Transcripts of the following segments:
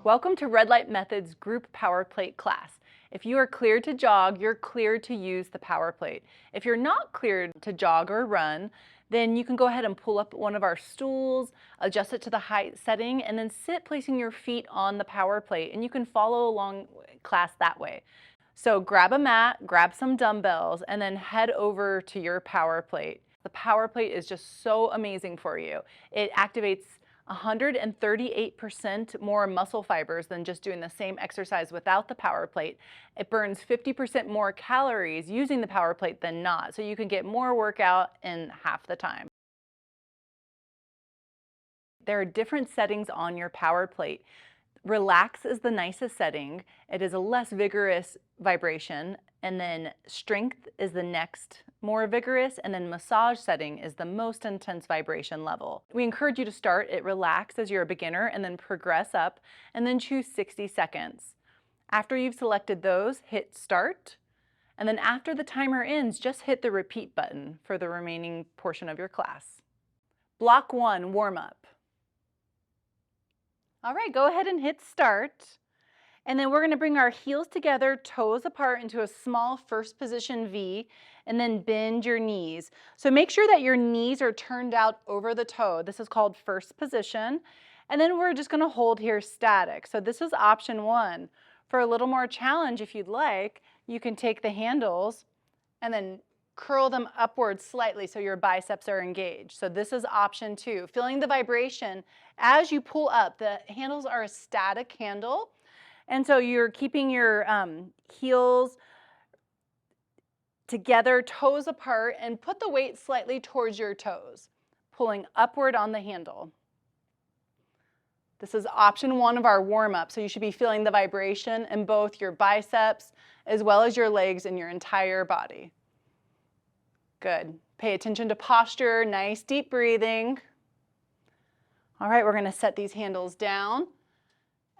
Welcome to Red Light Methods Group Power Plate class. If you are cleared to jog, you're cleared to use the power plate. If you're not cleared to jog or run, then you can go ahead and pull up one of our stools, adjust it to the height setting, and then sit placing your feet on the power plate, and you can follow along class that way. So grab a mat, grab some dumbbells, and then head over to your power plate. The power plate is just so amazing for you. It activates 138% more muscle fibers than just doing the same exercise without the power plate. It burns 50% more calories using the power plate than not, so you can get more workout in half the time. There are different settings on your power plate. Relax is the nicest setting. It is a less vigorous vibration, and then strength is the next more vigorous, and then massage setting is the most intense vibration level. We encourage you to start at relax as you're a beginner and then progress up and then choose 60 seconds. After you've selected those, hit start, and then after the timer ends, just hit the repeat button for the remaining portion of your class. Block 1, warm up. All right, go ahead and hit start. And then we're going to bring our heels together, toes apart into a small first position V, and then bend your knees. So make sure that your knees are turned out over the toe. This is called first position. And then we're just going to hold here static. So this is option 1. For a little more challenge, if you'd like, you can take the handles and then curl them upwards slightly so your biceps are engaged. So this is option 2. Feeling the vibration as you pull up. The handles are a static handle. And so you're keeping your heels together, toes apart, and put the weight slightly towards your toes, pulling upward on the handle. This is option 1 of our warm-up, so you should be feeling the vibration in both your biceps as well as your legs and your entire body. Good. Pay attention to posture, nice deep breathing. All right, we're going to set these handles down.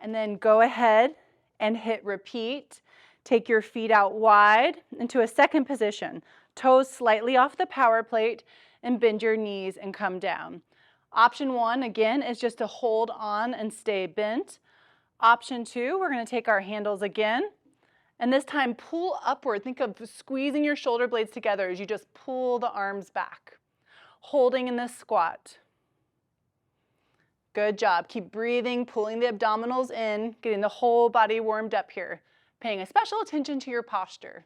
And then go ahead and hit repeat. Take your feet out wide into a second position. Toes slightly off the power plate and bend your knees and come down. Option 1, again, is just to hold on and stay bent. Option 2, we're going to take our handles again. And this time pull upward. Think of squeezing your shoulder blades together as you just pull the arms back. Holding in this squat. Good job. Keep breathing, pulling the abdominals in, getting the whole body warmed up here. Paying a special attention to your posture.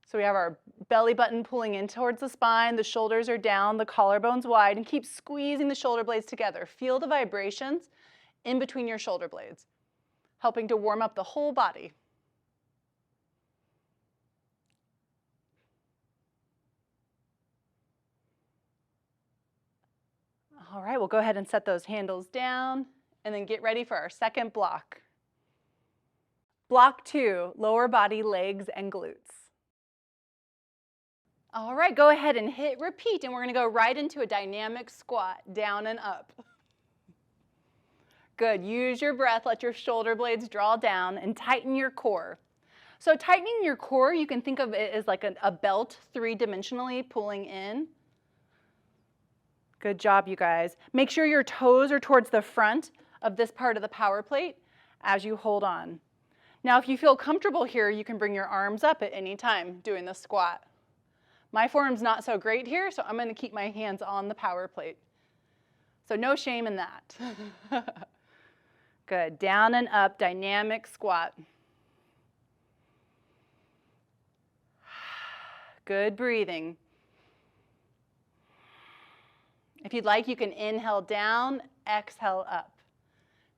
So we have our belly button pulling in towards the spine, the shoulders are down, the collarbones wide, and keep squeezing the shoulder blades together. Feel the vibrations in between your shoulder blades, helping to warm up the whole body. All right, we'll go ahead and set those handles down and then get ready for our second block. Block 2, lower body, legs, and glutes. All right, go ahead and hit repeat, and we're going to go right into a dynamic squat, down and up. Good. Use your breath, let your shoulder blades draw down, and tighten your core. So tightening your core, you can think of it as like a belt, three-dimensionally pulling in. Good job, you guys. Make sure your toes are towards the front of this part of the power plate as you hold on. Now, if you feel comfortable here, you can bring your arms up at any time doing the squat. My form's not so great here, so I'm going to keep my hands on the power plate. So no shame in that. Good. Down and up, dynamic squat. Good breathing. If you'd like, you can inhale down, exhale up.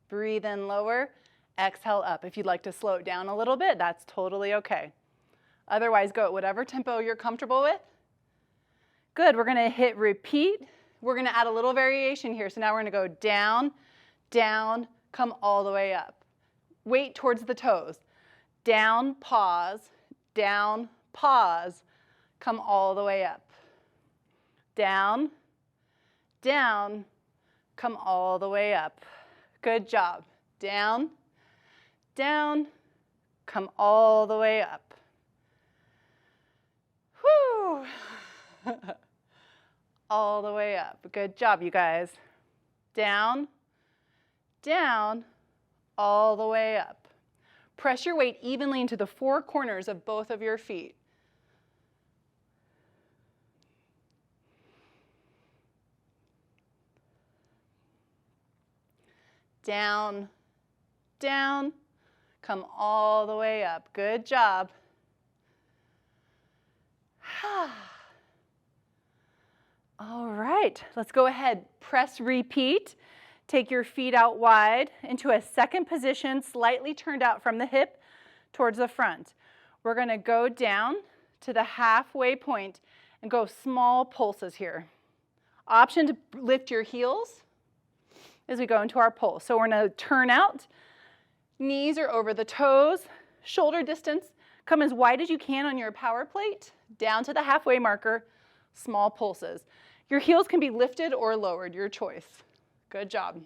Breathe in lower, exhale up. If you'd like to slow it down a little bit, that's totally okay. Otherwise, go at whatever tempo you're comfortable with. Good, we're gonna hit repeat. We're gonna add a little variation here. So now we're gonna go down, down, come all the way up. Weight towards the toes. Down, pause, come all the way up. Down, down, come all the way up. Good job. Down, down, come all the way up. Whew. All the way up. Good job, you guys. Down, down, all the way up. Press your weight evenly into the four corners of both of your feet. Down, down, come all the way up. Good job. All right, let's go ahead. Press repeat. Take your feet out wide into a second position, slightly turned out from the hip towards the front. We're going to go down to the halfway point and go small pulses here. Option to lift your heels as we go into our pulse. So we're going to turn out. Knees are over the toes, shoulder distance. Come as wide as you can on your power plate, down to the halfway marker, small pulses. Your heels can be lifted or lowered, your choice. Good job.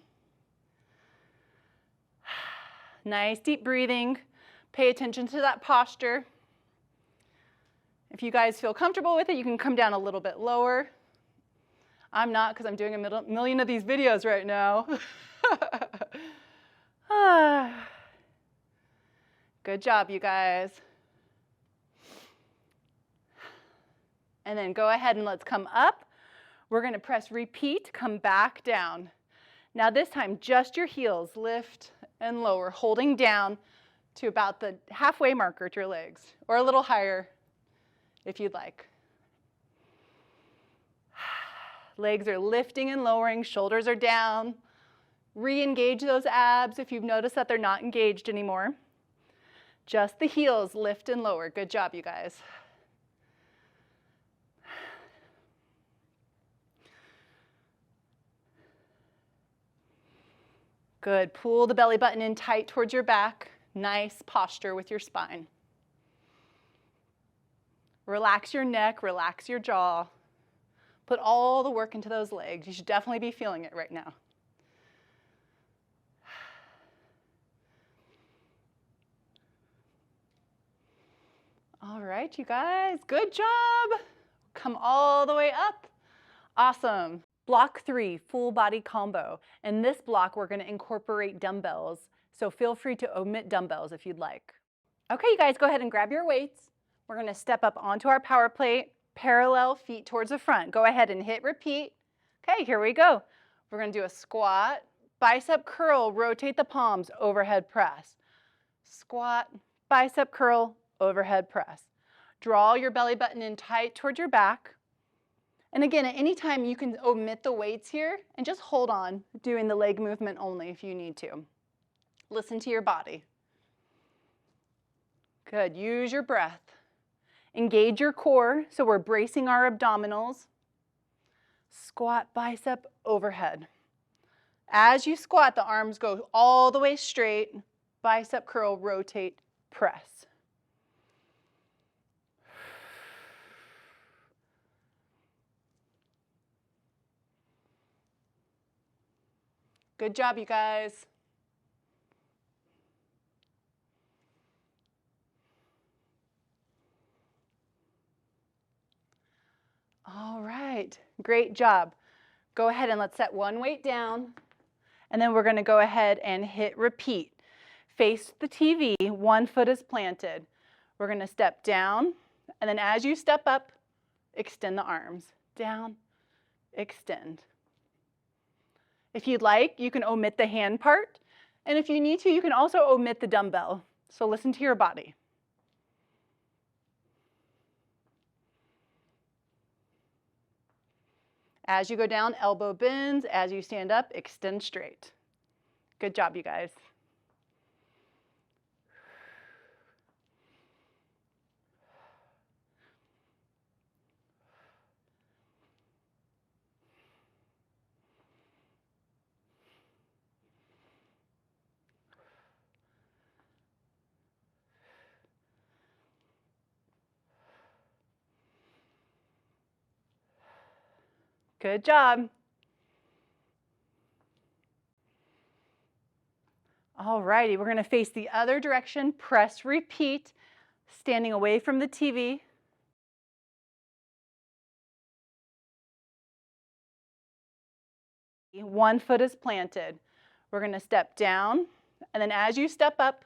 Nice deep breathing. Pay attention to that posture. If you guys feel comfortable with it, you can come down a little bit lower. I'm not, because I'm doing a million of these videos right now. Good job, you guys. And then go ahead and let's come up. We're going to press repeat, come back down. Now this time, just your heels, lift and lower, holding down to about the halfway marker to your legs, or a little higher if you'd like. Legs are lifting and lowering, shoulders are down. Re-engage those abs if you've noticed that they're not engaged anymore. Just the heels, lift and lower. Good job, you guys. Good. Pull the belly button in tight towards your back. Nice posture with your spine. Relax your neck, relax your jaw. Put all the work into those legs. You should definitely be feeling it right now. All right, you guys, good job. Come all the way up. Awesome. Block 3, full body combo. In this block, we're going to incorporate dumbbells. So feel free to omit dumbbells if you'd like. Okay, you guys, go ahead and grab your weights. We're going to step up onto our power plate, parallel feet towards the front. Go ahead and hit repeat. Okay, here we go. We're going to do a squat, bicep curl, rotate the palms, overhead press. Squat, bicep curl, overhead press. Draw your belly button in tight towards your back. And again, at any time you can omit the weights here and just hold on, doing the leg movement only if you need to. Listen to your body. Good, use your breath. Engage your core, so we're bracing our abdominals. Squat, bicep, overhead. As you squat, the arms go all the way straight. Bicep curl, rotate, press. Good job, you guys. All right, great job. Go ahead and let's set one weight down, and then we're going to go ahead and hit repeat. Face the TV, one foot is planted. We're going to step down, and then as you step up, extend the arms. Down, extend. If you'd like, you can omit the hand part, and if you need to, you can also omit the dumbbell. So listen to your body. As you go down, elbow bends. As you stand up, extend straight. Good job, you guys. Good job. All righty, we're going to face the other direction. Press repeat, standing away from the TV. One foot is planted. We're going to step down, and then as you step up,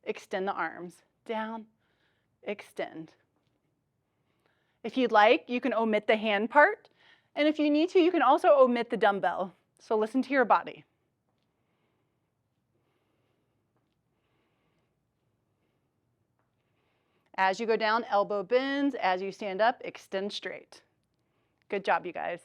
extend the arms. Down, extend. If you'd like, you can omit the hand part, and if you need to, you can also omit the dumbbell. So listen to your body. As you go down, elbow bends. As you stand up, extend straight. Good job, you guys.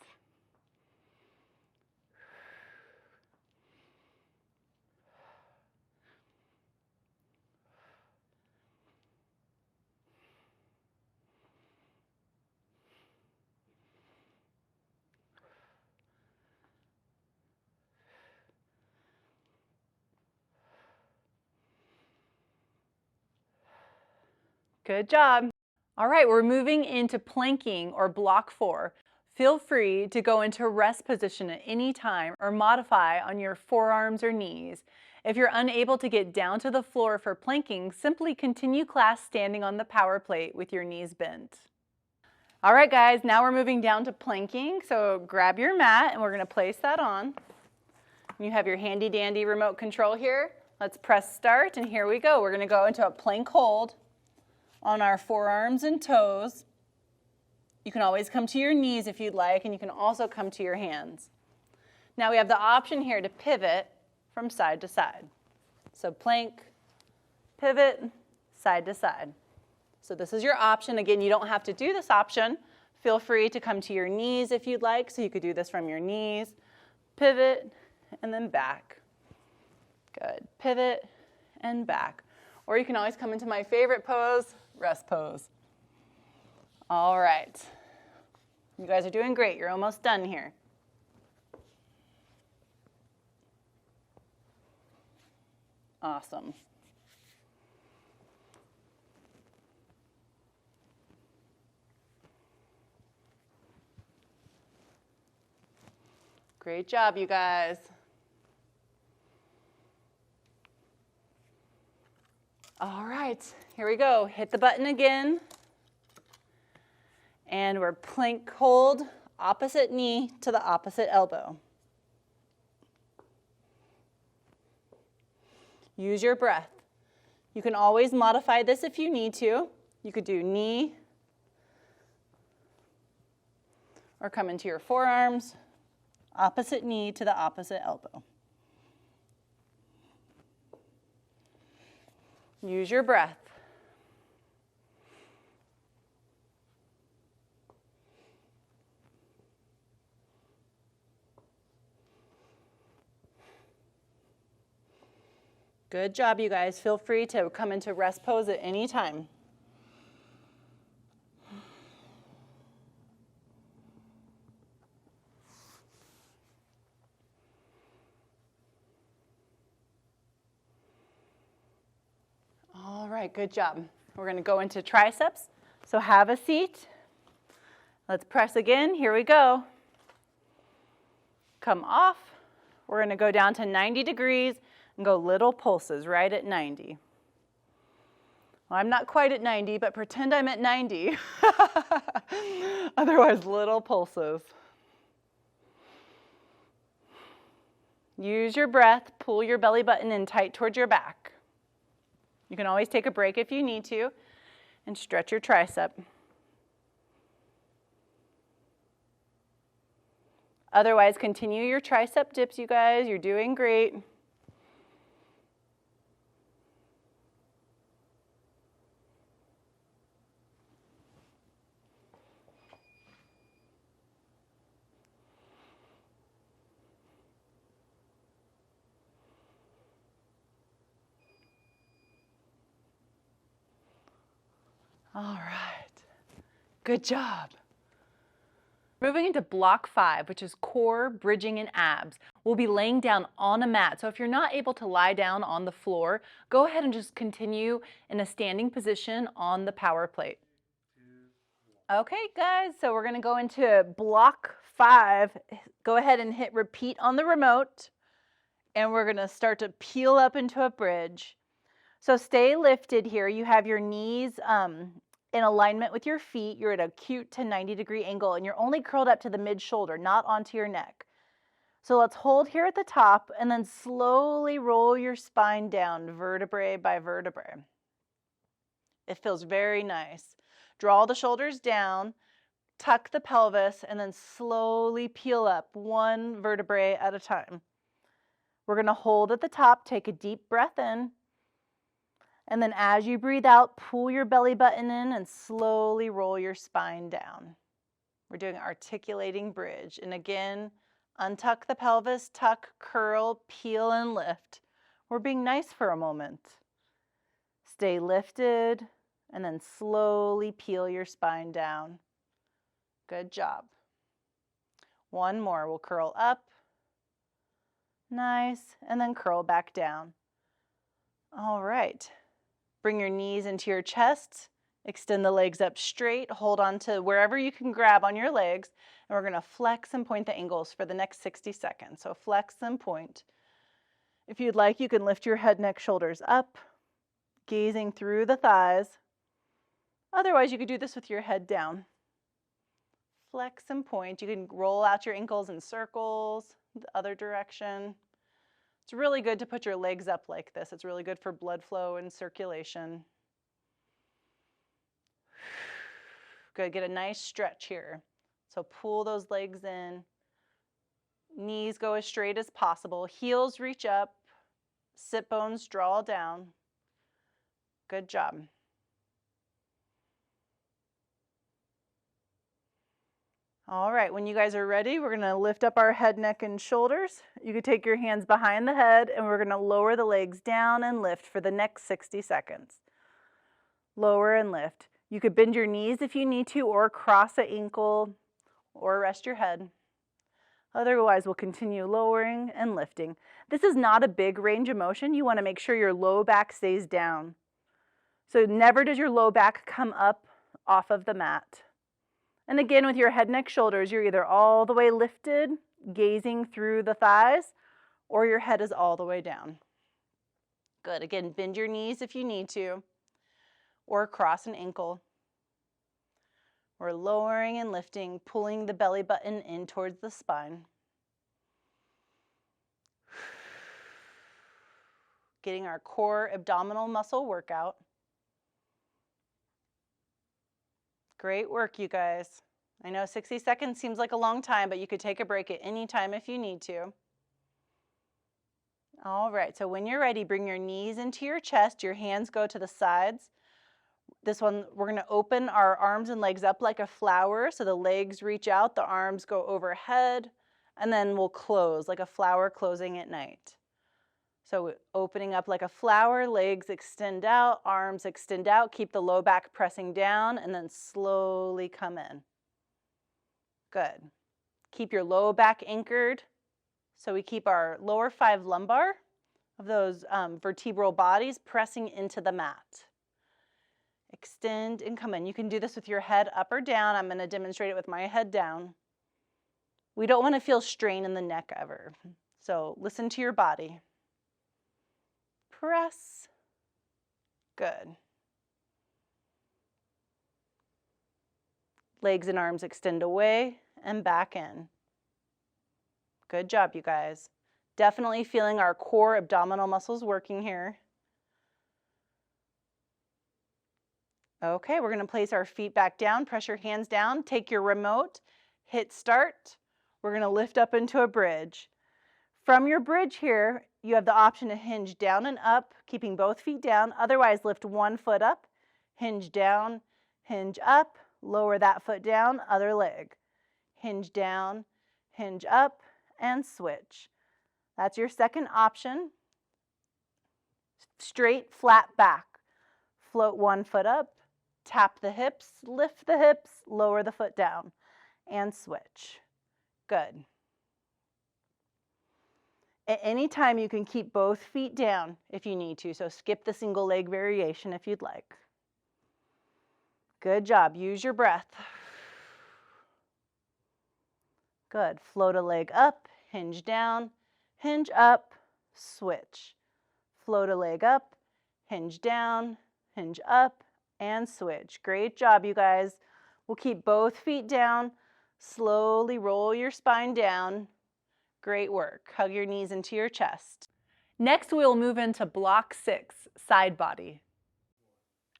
Good job. All right, we're moving into planking or block 4. Feel free to go into rest position at any time or modify on your forearms or knees. If you're unable to get down to the floor for planking, simply continue class standing on the power plate with your knees bent. All right, guys, now we're moving down to planking. So grab your mat and we're going to place that on. You have your handy dandy remote control here. Let's press start and here we go. We're going to go into a plank hold on our forearms and toes. You can always come to your knees if you'd like, and you can also come to your hands. Now we have the option here to pivot from side to side. So plank, pivot, side to side. So this is your option. Again, you don't have to do this option. Feel free to come to your knees if you'd like. So you could do this from your knees, pivot, and then back. Good. Pivot and back. Or you can always come into my favorite pose, rest pose. All right. You guys are doing great. You're almost done here. Awesome. Great job, you guys. All right, here we go. Hit the button again. And we're plank hold, opposite knee to the opposite elbow. Use your breath. You can always modify this if you need to. You could do knee, or come into your forearms, opposite knee to the opposite elbow. Use your breath. Good job, you guys. Feel free to come into rest pose at any time. All right, good job. We're going to go into triceps. So have a seat. Let's press again. Here we go. Come off. We're going to go down to 90 degrees and go little pulses right at 90. Well, I'm not quite at 90, but pretend I'm at 90. Otherwise, little pulses. Use your breath. Pull your belly button in tight towards your back. You can always take a break if you need to and stretch your tricep. Otherwise, continue your tricep dips, you guys. You're doing great. All right, good job. Moving into block 5, which is core, bridging, and abs. We'll be laying down on a mat. So if you're not able to lie down on the floor, go ahead and just continue in a standing position on the power plate. Okay, guys, so we're gonna go into block 5. Go ahead and hit repeat on the remote, and we're gonna start to peel up into a bridge. So stay lifted here. You have your knees in alignment with your feet. You're at an acute to 90-degree angle, and you're only curled up to the mid-shoulder, not onto your neck. So let's hold here at the top and then slowly roll your spine down vertebrae by vertebrae. It feels very nice. Draw the shoulders down, tuck the pelvis, and then slowly peel up one vertebrae at a time. We're going to hold at the top, take a deep breath in, and then as you breathe out, pull your belly button in and slowly roll your spine down. We're doing articulating bridge. And again, untuck the pelvis, tuck, curl, peel, and lift. We're being nice for a moment. Stay lifted, and then slowly peel your spine down. Good job. One more. We'll curl up. Nice. And then curl back down. All right. Bring your knees into your chest. Extend the legs up straight. Hold on to wherever you can grab on your legs. And we're going to flex and point the ankles for the next 60 seconds. So flex and point. If you'd like, you can lift your head, neck, shoulders up, gazing through the thighs. Otherwise, you could do this with your head down. Flex and point. You can roll out your ankles in circles, the other direction. It's really good to put your legs up like this. It's really good for blood flow and circulation. Good, get a nice stretch here. So pull those legs in. Knees go as straight as possible. Heels reach up. Sit bones draw down. Good job. All right, when you guys are ready, we're going to lift up our head, neck, and shoulders. You can take your hands behind the head, and we're going to lower the legs down and lift for the next 60 seconds. Lower and lift. You could bend your knees if you need to, or cross an ankle, or rest your head. Otherwise, we'll continue lowering and lifting. This is not a big range of motion. You want to make sure your low back stays down. So never does your low back come up off of the mat. And again, with your head, neck, shoulders, you're either all the way lifted, gazing through the thighs, or your head is all the way down. Good. Again, bend your knees if you need to, or cross an ankle. We're lowering and lifting, pulling the belly button in towards the spine. Getting our core abdominal muscle workout. Great work, you guys. I know 60 seconds seems like a long time, but you could take a break at any time if you need to. All right, so when you're ready, bring your knees into your chest. Your hands go to the sides. This one, we're going to open our arms and legs up like a flower. So the legs reach out, the arms go overhead, and then we'll close like a flower closing at night. So opening up like a flower, legs extend out, arms extend out, keep the low back pressing down, and then slowly come in. Good. Keep your low back anchored. So we keep our lower 5 lumbar of those vertebral bodies pressing into the mat. Extend and come in. You can do this with your head up or down. I'm going to demonstrate it with my head down. We don't want to feel strain in the neck ever. So listen to your body. Press. Good. Legs and arms extend away and back in. Good job, you guys. Definitely feeling our core abdominal muscles working here. Okay, we're going to place our feet back down, press your hands down, take your remote, hit start. We're going to lift up into a bridge. From your bridge here, you have the option to hinge down and up, keeping both feet down. Otherwise, lift one foot up, hinge down, hinge up, lower that foot down, other leg. Hinge down, hinge up, and switch. That's your second option. Straight, flat back. Float one foot up, tap the hips, lift the hips, lower the foot down, and switch. Good. At any time, you can keep both feet down if you need to, so skip the single leg variation if you'd like. Good job. Use your breath. Good. Float a leg up, hinge down, hinge up, switch. Float a leg up, hinge down, hinge up, and switch. Great job, you guys. We'll keep both feet down. Slowly roll your spine down. Great work. Hug your knees into your chest. Next, we'll move into block 6, side body.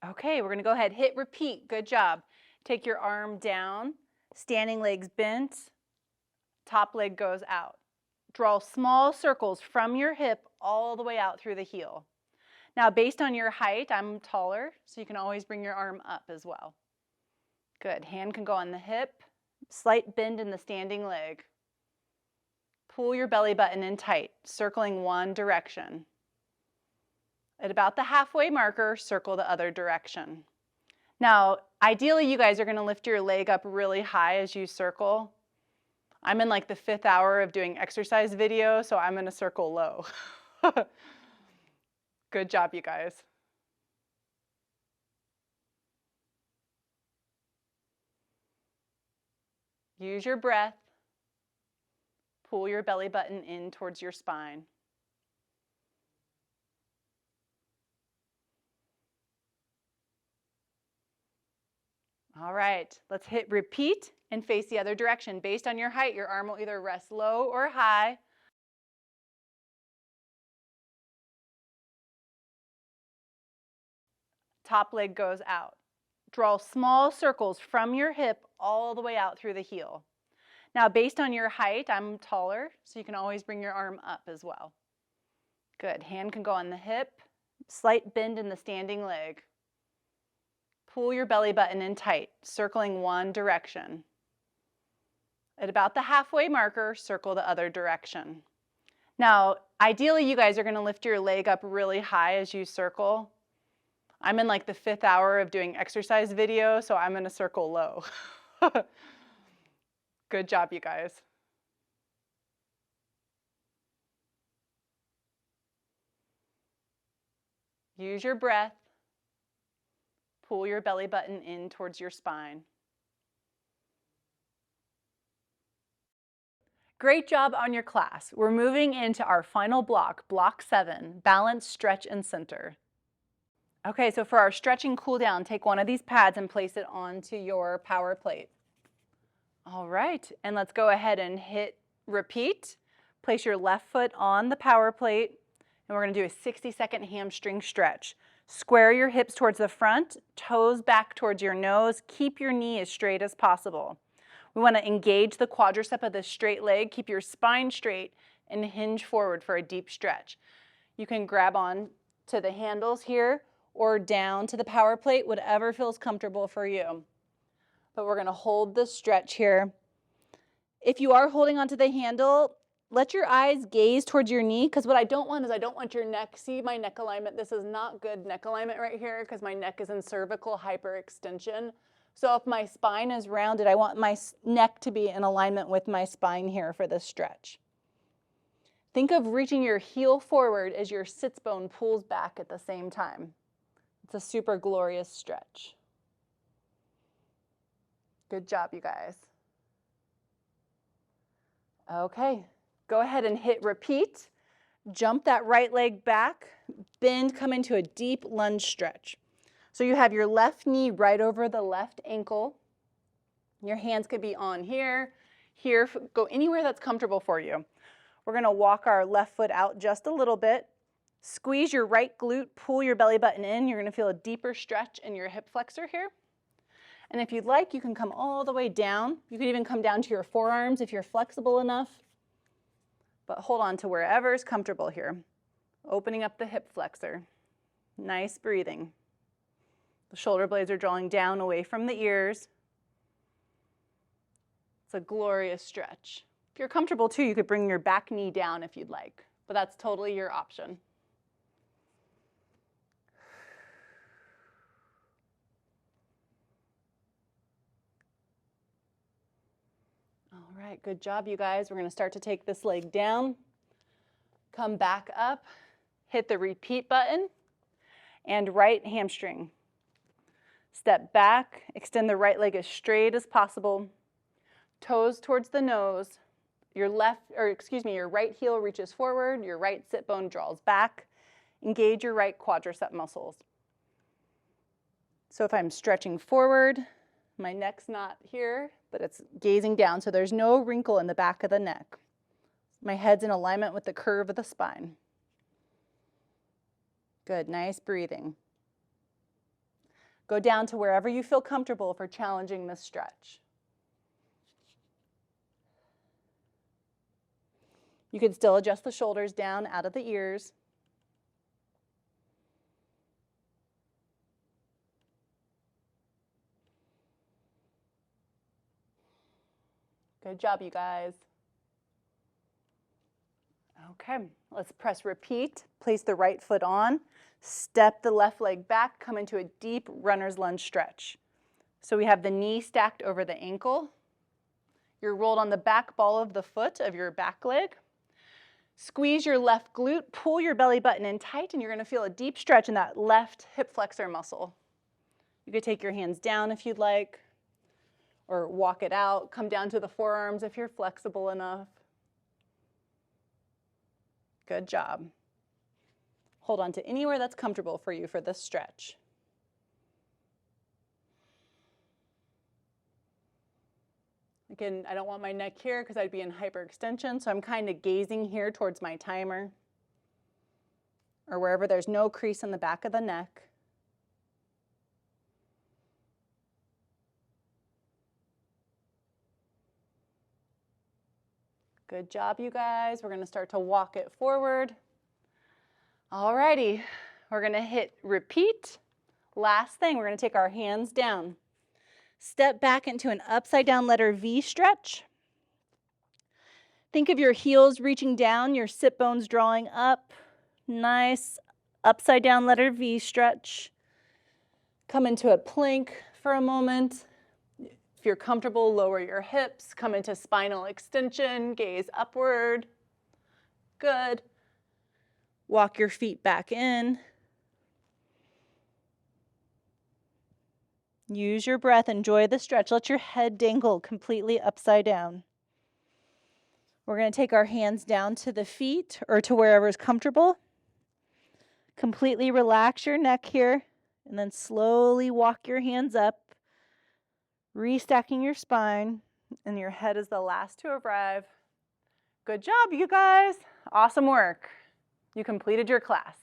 Okay, we're gonna go ahead, hit repeat. Good job. Take your arm down, standing legs bent, top leg goes out. Draw small circles from your hip all the way out through the heel. Now, based on your height, I'm taller, so you can always bring your arm up as well. Good. Hand can go on the hip, slight bend in the standing leg. Pull your belly button in tight, circling one direction. At about the halfway marker, circle the other direction. Now, ideally, you guys are going to lift your leg up really high as you circle. I'm in like the 5th hour of doing exercise video, so I'm going to circle low. Good job, you guys. Use your breath. Pull your belly button in towards your spine. All right, let's hit repeat and face the other direction. Based on your height, your arm will either rest low or high. Top leg goes out. Draw small circles from your hip all the way out through the heel. Now, based on your height, I'm taller, so you can always bring your arm up as well. Good. Hand can go on the hip, slight bend in the standing leg. Pull your belly button in tight, circling one direction. At about the halfway marker, circle the other direction. Now, ideally, you guys are going to lift your leg up really high as you circle. I'm in like the 5th hour of doing exercise video, so I'm going to circle low. Good job, you guys. Use your breath. Pull your belly button in towards your spine. Great job on your class. We're moving into our final block, block 7, balance, stretch, and center. Okay, so for our stretching cool down, take one of these pads and place it onto your power plate. All right, and let's go ahead and hit repeat. Place your left foot on the power plate, and we're going to do a 60-second hamstring stretch. Square your hips towards the front, toes back towards your nose. Keep your knee as straight as possible. We want to engage the quadricep of the straight leg. Keep your spine straight and hinge forward for a deep stretch. You can grab on to the handles here or down to the power plate, whatever feels comfortable for you. But we're going to hold this stretch here. If you are holding onto the handle, let your eyes gaze towards your knee, because what I don't want is I don't want your neck. See my neck alignment? This is not good neck alignment right here because my neck is in cervical hyperextension. So if my spine is rounded, I want my neck to be in alignment with my spine here for this stretch. Think of reaching your heel forward as your sits bone pulls back at the same time. It's a super glorious stretch. Good job, you guys. Okay, go ahead and hit repeat. Jump that right leg back, bend, come into a deep lunge stretch. So you have your left knee right over the left ankle. Your hands could be on here, here, go anywhere that's comfortable for you. We're going to walk our left foot out just a little bit. Squeeze your right glute, pull your belly button in. You're going to feel a deeper stretch in your hip flexor here. And if you'd like, you can come all the way down. You could even come down to your forearms if you're flexible enough. But hold on to wherever is comfortable here. Opening up the hip flexor. Nice breathing. The shoulder blades are drawing down away from the ears. It's a glorious stretch. If you're comfortable too, you could bring your back knee down if you'd like, but that's totally your option. All right, good job, you guys. We're going to start to take this leg down. Come back up, hit the repeat button, and right hamstring. Step back, extend the right leg as straight as possible. Toes towards the nose. Your right heel reaches forward, your right sit bone draws back. Engage your right quadricep muscles. So if I'm stretching forward, my neck's not here, but it's gazing down, so there's no wrinkle in the back of the neck. My head's in alignment with the curve of the spine. Good, nice breathing. Go down to wherever you feel comfortable for challenging this stretch. You can still adjust the shoulders down out of the ears. Good job, you guys. Okay, let's press repeat. Place the right foot on. Step the left leg back. Come into a deep runner's lunge stretch. So we have the knee stacked over the ankle. You're rolled on the back ball of the foot of your back leg. Squeeze your left glute. Pull your belly button in tight, and you're going to feel a deep stretch in that left hip flexor muscle. You could take your hands down if you'd like, or walk it out. Come down to the forearms if you're flexible enough. Good job. Hold on to anywhere that's comfortable for you for this stretch. Again, I don't want my neck here because I'd be in hyperextension, so I'm kind of gazing here towards my timer or wherever there's no crease in the back of the neck. Good job, you guys. We're going to start to walk it forward. Alrighty, we're going to hit repeat. Last thing, we're going to take our hands down. Step back into an upside down letter V stretch. Think of your heels reaching down, your sit bones drawing up. Nice upside down letter V stretch. Come into a plank for a moment. If you're comfortable, lower your hips, come into spinal extension, gaze upward. Good. Walk your feet back in. Use your breath, enjoy the stretch. Let your head dangle completely upside down. We're going to take our hands down to the feet or to wherever is comfortable. Completely relax your neck here, and then slowly walk your hands up. Restacking your spine, and your head is the last to arrive. Good job, you guys. Awesome work. You completed your class.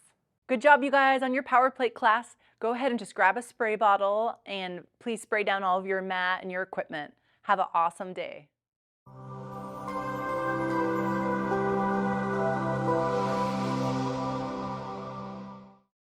Good job, you guys, on your power plate class. Go ahead and just grab a spray bottle and please spray down all of your mat and your equipment. Have an awesome day.